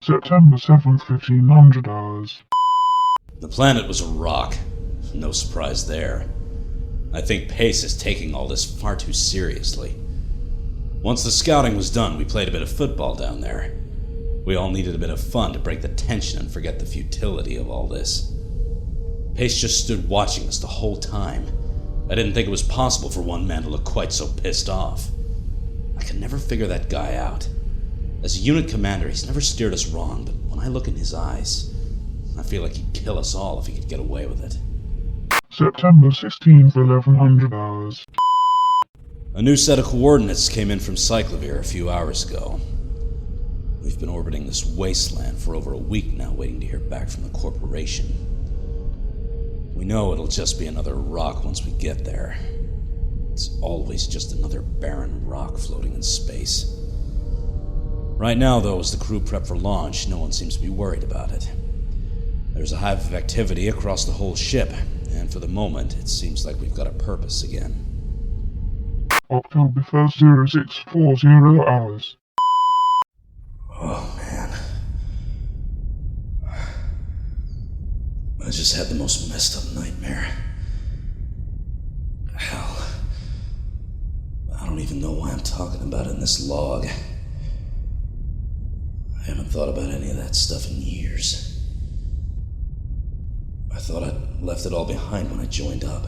September 7th, 1500 hours. The planet was a rock. No surprise there. I think Pace is taking all this far too seriously. Once the scouting was done, we played a bit of football down there. We all needed a bit of fun to break the tension and forget the futility of all this. Pace just stood watching us the whole time. I didn't think it was possible for one man to look quite so pissed off. I could never figure that guy out. As a unit commander, he's never steered us wrong, but when I look in his eyes, I feel like he'd kill us all if he could get away with it. September 16th, 1100 hours. A new set of coordinates came in from Cyclovir a few hours ago. We've been orbiting this wasteland for over a week now, waiting to hear back from the corporation. We know it'll just be another rock once we get there. It's always just another barren rock floating in space. Right now, though, as the crew prep for launch, no one seems to be worried about it. There's a hive of activity across the whole ship, and for the moment, it seems like we've got a purpose again. October 1st, 0640 hours. Oh, man. I just had the most messed up nightmare. Hell. I don't even know why I'm talking about it in this log. I haven't thought about any of that stuff in years. I thought I'd left it all behind when I joined up.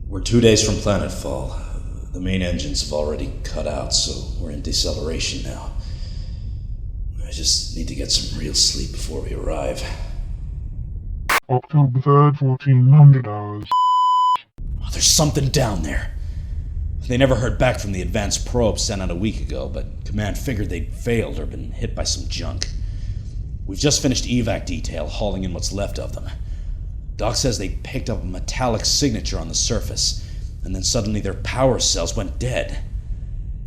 We're 2 days from planetfall. The main engines have already cut out, so we're in deceleration now. I just need to get some real sleep before we arrive. October 3rd, 1400 hours. Oh, there's something down there. They never heard back from the advanced probe sent out a week ago, but Command figured they'd failed or been hit by some junk. We've just finished evac detail, hauling in what's left of them. Doc says they picked up a metallic signature on the surface, and then suddenly their power cells went dead.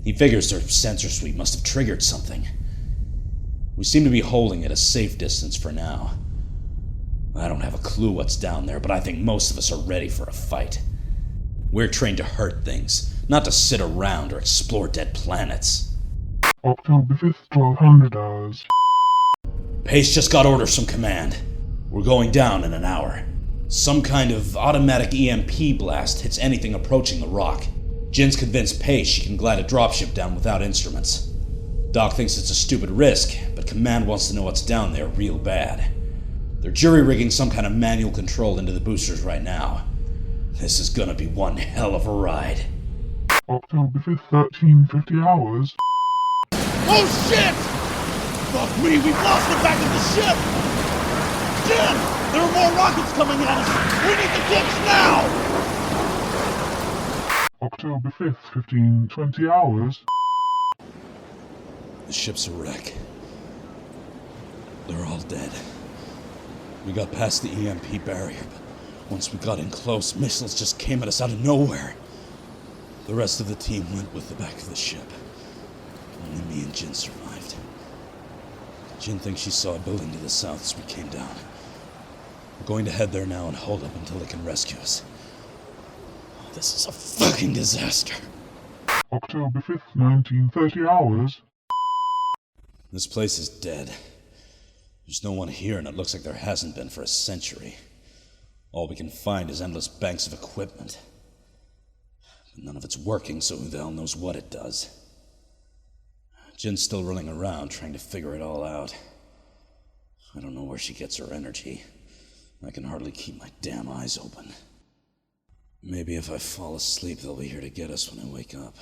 He figures their sensor suite must have triggered something. We seem to be holding at a safe distance for now. I don't have a clue what's down there, but I think most of us are ready for a fight. We're trained to hurt things, not to sit around or explore dead planets. October 5th, 1200 hours. Pace just got orders from Command. We're going down in an hour. Some kind of automatic EMP blast hits anything approaching the rock. Jin's convinced Pace she can glide a dropship down without instruments. Doc thinks it's a stupid risk, but Command wants to know what's down there real bad. They're jury-rigging some kind of manual control into the boosters right now. This is gonna be one hell of a ride. October 5th, 1350 hours. Oh shit! Fuck me, we've lost the back of the ship! Jin! There are more rockets coming at us! We need the dips now! October 5th, 1520 hours. The ship's a wreck. They're all dead. We got past the EMP barrier, but once we got in close, missiles just came at us out of nowhere. The rest of the team went with the back of the ship. Only me and Jin survived. Jin thinks she saw a building to the south as we came down. We're going to head there now and hold up until they can rescue us. Oh, this is a fucking disaster. October 5th, 1930 hours. This place is dead. There's no one here, and it looks like there hasn't been for a century. All we can find is endless banks of equipment. But none of it's working, so who the hell knows what it does. Jin's still running around, trying to figure it all out. I don't know where she gets her energy. I can hardly keep my damn eyes open. Maybe if I fall asleep, they'll be here to get us when I wake up.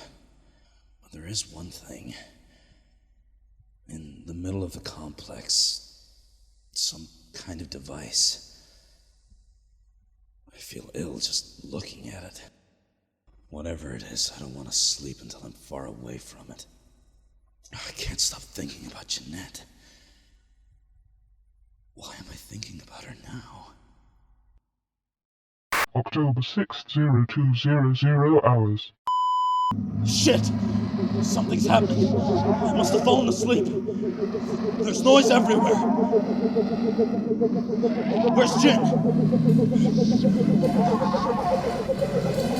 But there is one thing. In the middle of the complex, some kind of device. I feel ill just looking at it. Whatever it is, I don't want to sleep until I'm far away from it. I can't stop thinking about Jeanette. Why am I thinking about her now? October 6th, 0200 hours. Shit! Something's happening. I must have fallen asleep. There's noise everywhere. Where's Jin?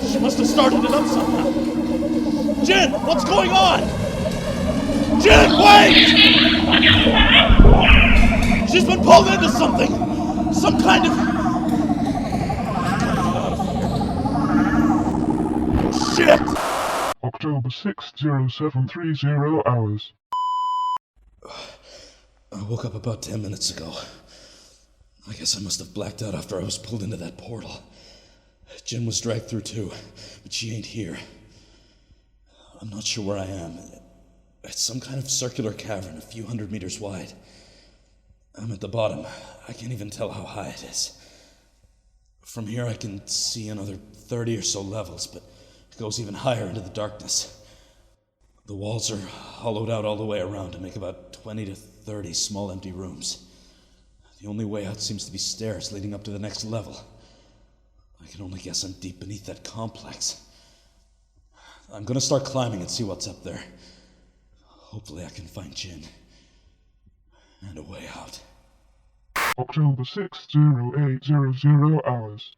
She must have started it up somehow. Jin, what's going on? Jen, wait! She's been pulled into something! Some kind of... Shit! October 6th, 0730 hours. I woke up about 10 minutes ago. I guess I must have blacked out after I was pulled into that portal. Jen was dragged through too, but she ain't here. I'm not sure where I am. It's some kind of circular cavern a few hundred meters wide. I'm at the bottom. I can't even tell how high it is. From here I can see another 30 or so levels, but it goes even higher into the darkness. The walls are hollowed out all the way around to make about 20 to 30 small empty rooms. The only way out seems to be stairs leading up to the next level. I can only guess I'm deep beneath that complex. I'm gonna start climbing and see what's up there. Hopefully I can find Jin. And a way out. October 6th, 0800 hours.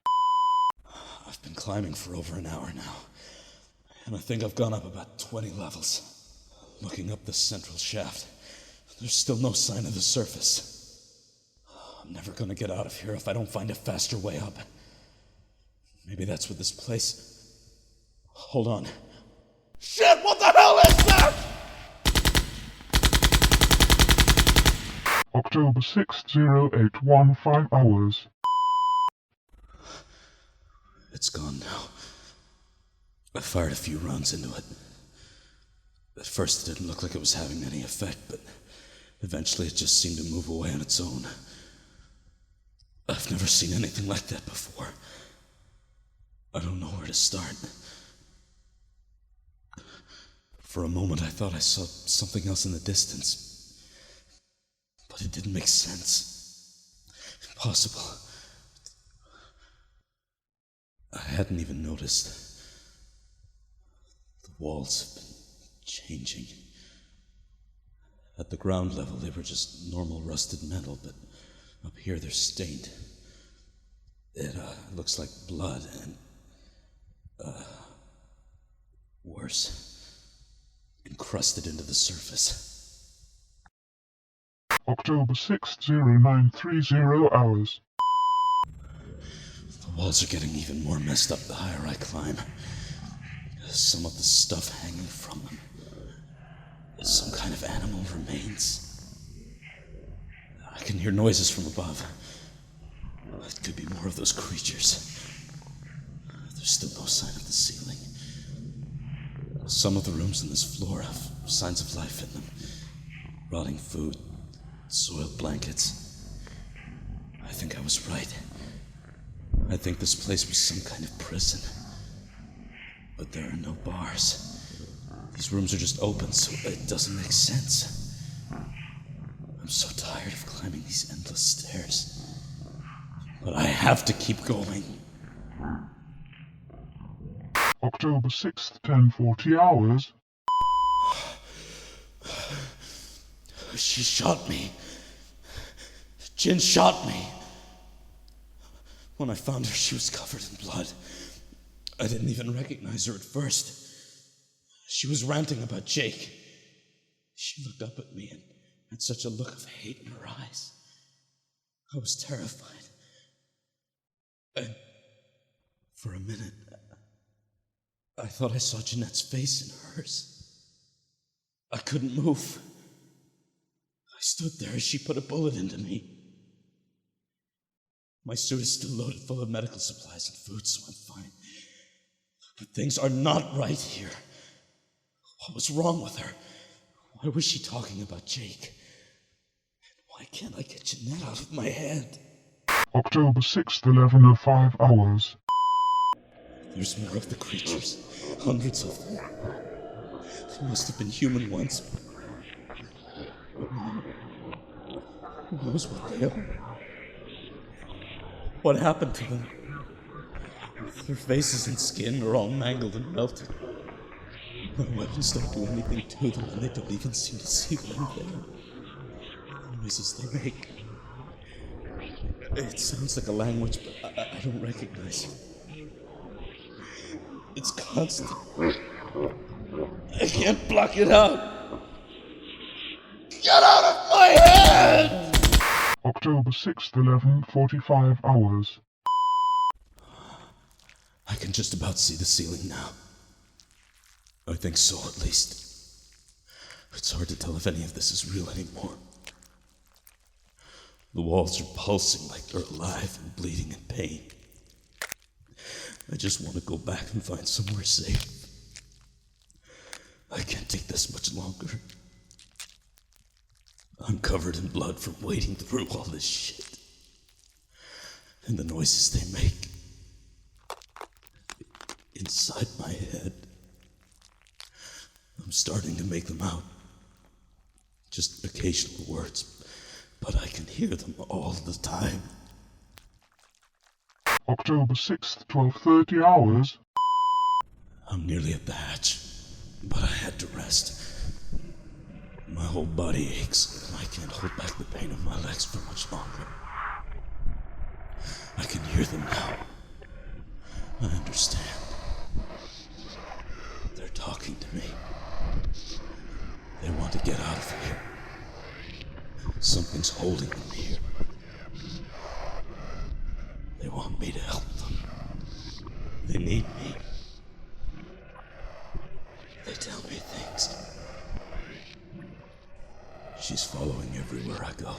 I've been climbing for over an hour now. And I think I've gone up about 20 levels. Looking up the central shaft, there's still no sign of the surface. I'm never gonna get out of here if I don't find a faster way up. Maybe that's what this place... Hold on. Shit, what the hell is that? October 6th, 0815 hours. It's gone now. I fired a few rounds into it. At first it didn't look like it was having any effect, but eventually it just seemed to move away on its own. I've never seen anything like that before. I don't know where to start. For a moment I thought I saw something else in the distance. But it didn't make sense. Impossible. I hadn't even noticed. The walls have been changing. At the ground level they were just normal rusted metal, but up here they're stained. It looks like blood and worse, encrusted into the surface. October 6th, 0930 hours. The walls are getting even more messed up the higher I climb. Some of the stuff hanging from them. Some kind of animal remains. I can hear noises from above. It could be more of those creatures. There's still no sign of the ceiling. Some of the rooms in this floor have signs of life in them. Rotting food, soiled blankets. I think I was right. I think this place was some kind of prison. But there are no bars. These rooms are just open, so it doesn't make sense. I'm so tired of climbing these endless stairs. But I have to keep going. October 6th, 1040 hours. She shot me. Jin shot me. When I found her, she was covered in blood. I didn't even recognize her at first. She was ranting about Jake. She looked up at me and had such a look of hate in her eyes. I was terrified. And for a minute, I thought I saw Jeanette's face in hers. I couldn't move. I stood there as she put a bullet into me. My suit is still loaded full of medical supplies and food, so I'm fine. But things are not right here. What was wrong with her? Why was she talking about Jake? And why can't I get Jeanette out of my head? October 6th, 11:05 hours. There's more of the creatures. Hundreds of them. They must have been human once. Who knows what they are? What happened to them? Their faces and skin are all mangled and melted. My weapons don't do anything to them, and they don't even seem to see that I'm there. The noises they make. It sounds like a language, but I don't recognize it. It's constant. I can't block it out. October 6th, 11:45 hours. I can just about see the ceiling now. I think so, at least. It's hard to tell if any of this is real anymore. The walls are pulsing like they're alive and bleeding in pain. I just want to go back and find somewhere safe. I can't take this much longer. I'm covered in blood from wading through all this shit. And the noises they make inside my head. I'm starting to make them out. Just occasional words, but I can hear them all the time. October 6th, 12:30 hours. I'm nearly at the hatch, but I had to rest. My whole body aches, and I can't hold back the pain of my legs for much longer. I can hear them now. I understand. They're talking to me. They want to get out of here. Something's holding them here. They want me to help them. They need me. They tell me things. She's following everywhere I go.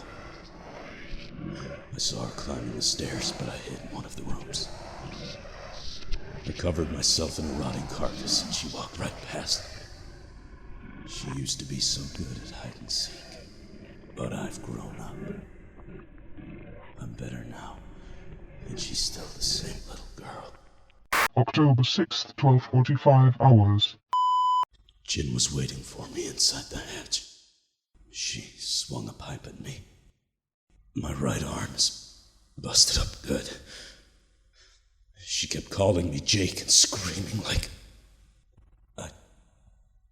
I saw her climbing the stairs, but I hid in one of the rooms. I covered myself in a rotting carcass, and she walked right past me. She used to be so good at hide and seek, but I've grown up. I'm better now, and she's still the same little girl. October 6th, 12:45 hours. Jin was waiting for me inside the hatch. She swung a pipe at me. My right arm's busted up good. She kept calling me Jake and screaming like... I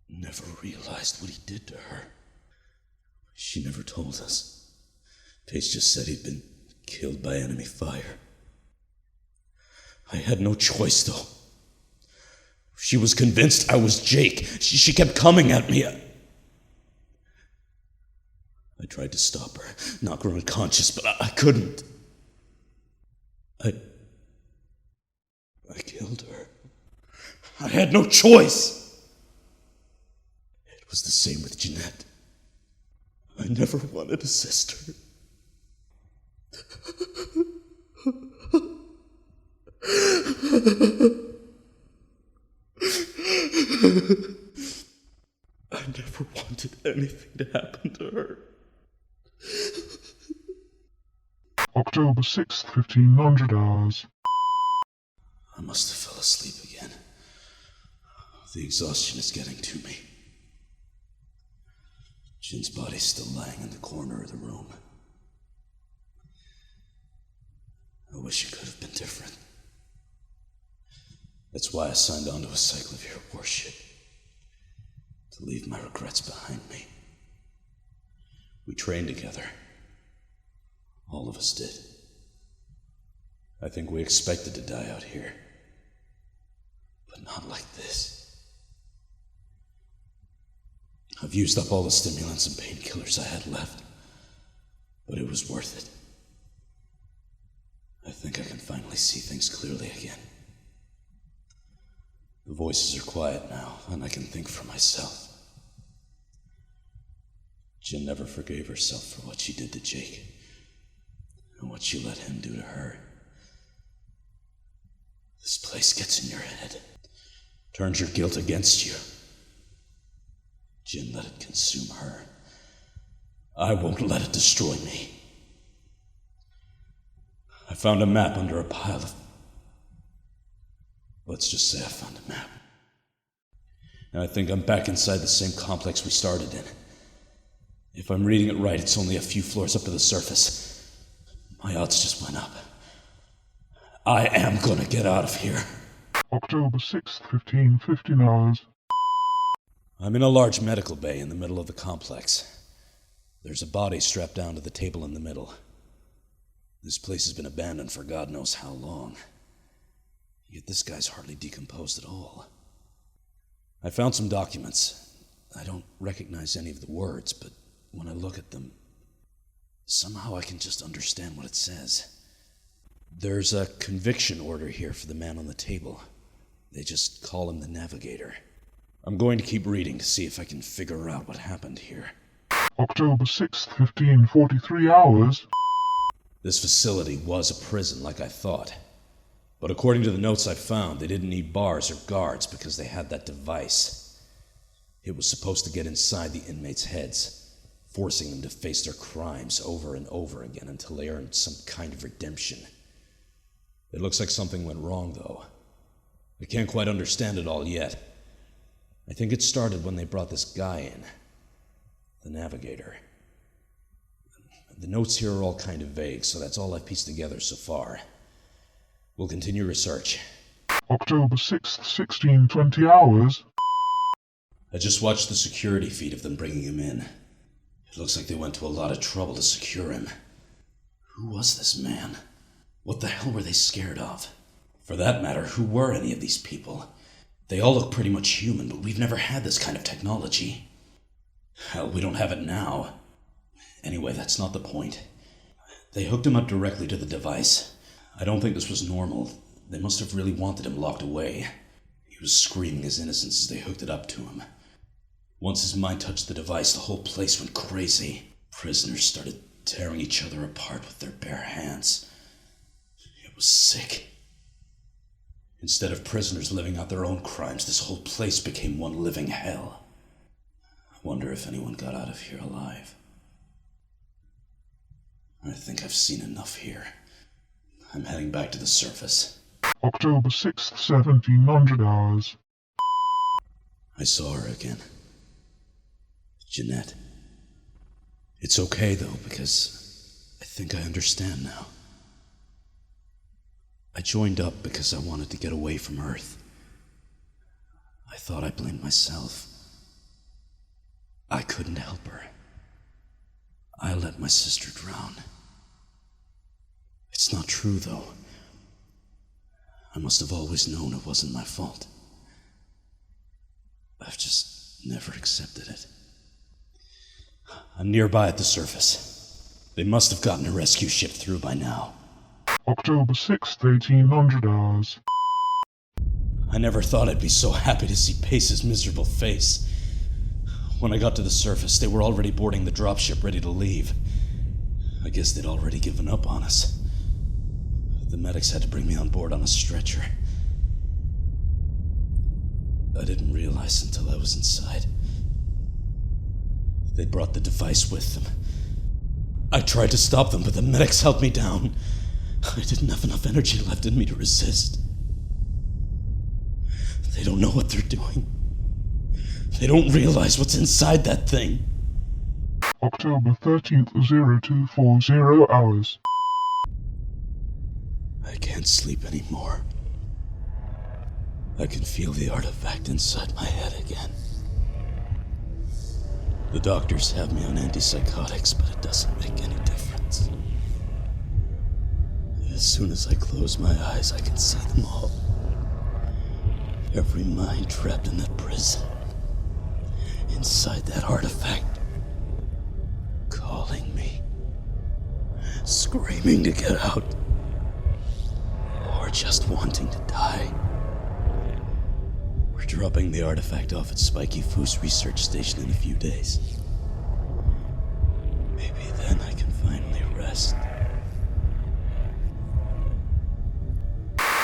never realized what he did to her. She never told us. Pace just said he'd been killed by enemy fire. I had no choice, though. She was convinced I was Jake. She kept coming at me. I tried to stop her, knock her unconscious, but I couldn't. I killed her. I had no choice. It was the same with Jeanette. I never wanted a sister. I never wanted anything to happen to her. October 6th, 1500 hours. I must have fell asleep again. The exhaustion is getting to me. Jin's body's still lying in the corner of the room. I wish it could have been different. That's why I signed on to a cyclovir warship. To leave my regrets behind me. We trained together. All of us did. I think we expected to die out here. But not like this. I've used up all the stimulants and painkillers I had left. But it was worth it. I think I can finally see things clearly again. The voices are quiet now, and I can think for myself. Jin never forgave herself for what she did to Jake, and what she let him do to her. This place gets in your head, turns your guilt against you. Jin let it consume her. I won't let it destroy me. I found a map under a pile of... Let's just say I found a map. And I think I'm back inside the same complex we started in. If I'm reading it right, it's only a few floors up to the surface. My odds just went up. I am gonna get out of here. October 6th, 1515 hours. I'm in a large medical bay in the middle of the complex. There's a body strapped down to the table in the middle. This place has been abandoned for God knows how long. Yet this guy's hardly decomposed at all. I found some documents. I don't recognize any of the words, but when I look at them, Somehow I can just understand what it says. There's a conviction order here for the man on the table. They just call him the Navigator. I'm going to keep reading to see if I can figure out what happened here. October 6th, 1543 hours. This facility was a prison like I thought. But according to the notes I found, they didn't need bars or guards because they had that device. It was supposed to get inside the inmates' heads, forcing them to face their crimes over and over again until they earned some kind of redemption. It looks like something went wrong, though. I can't quite understand it all yet. I think it started when they brought this guy in, the Navigator. The notes here are all kind of vague, so that's all I've pieced together so far. We'll continue research. October 6th, 1620 hours. I just watched the security feed of them bringing him in. It looks like they went to a lot of trouble to secure him. Who was this man? What the hell were they scared of? For that matter, who were any of these people? They all look pretty much human, but we've never had this kind of technology. Hell, we don't have it now. Anyway, that's not the point. They hooked him up directly to the device. I don't think this was normal. They must have really wanted him locked away. He was screaming his innocence as they hooked it up to him. Once his mind touched the device, the whole place went crazy. Prisoners started tearing each other apart with their bare hands. It was sick. Instead of prisoners living out their own crimes, this whole place became one living hell. I wonder if anyone got out of here alive. I think I've seen enough here. I'm heading back to the surface. October 6th, 1700 hours. I saw her again. Jeanette. It's okay, though, because I think I understand now. I joined up because I wanted to get away from Earth. I thought I blamed myself. I couldn't help her. I let my sister drown. It's not true, though. I must have always known it wasn't my fault. I've just never accepted it. I'm nearby at the surface. They must have gotten a rescue ship through by now. October 6th, 1800 hours. I never thought I'd be so happy to see Pace's miserable face. When I got to the surface, they were already boarding the dropship ready to leave. I guess they'd already given up on us. The medics had to bring me on board on a stretcher. I didn't realize until I was inside. They brought the device with them. I tried to stop them, but the medics held me down. I didn't have enough energy left in me to resist. They don't know what they're doing. They don't realize what's inside that thing. October 13th, 0240 hours. I can't sleep anymore. I can feel the artifact inside my head again. The doctors have me on antipsychotics, but it doesn't make any difference. As soon as I close my eyes, I can see them all. Every mind trapped in that prison. Inside that artifact. Calling me. Screaming to get out. Or just wanting to die. We're dropping the artifact off at Spiky Foos research station in a few days. Maybe then I can finally rest.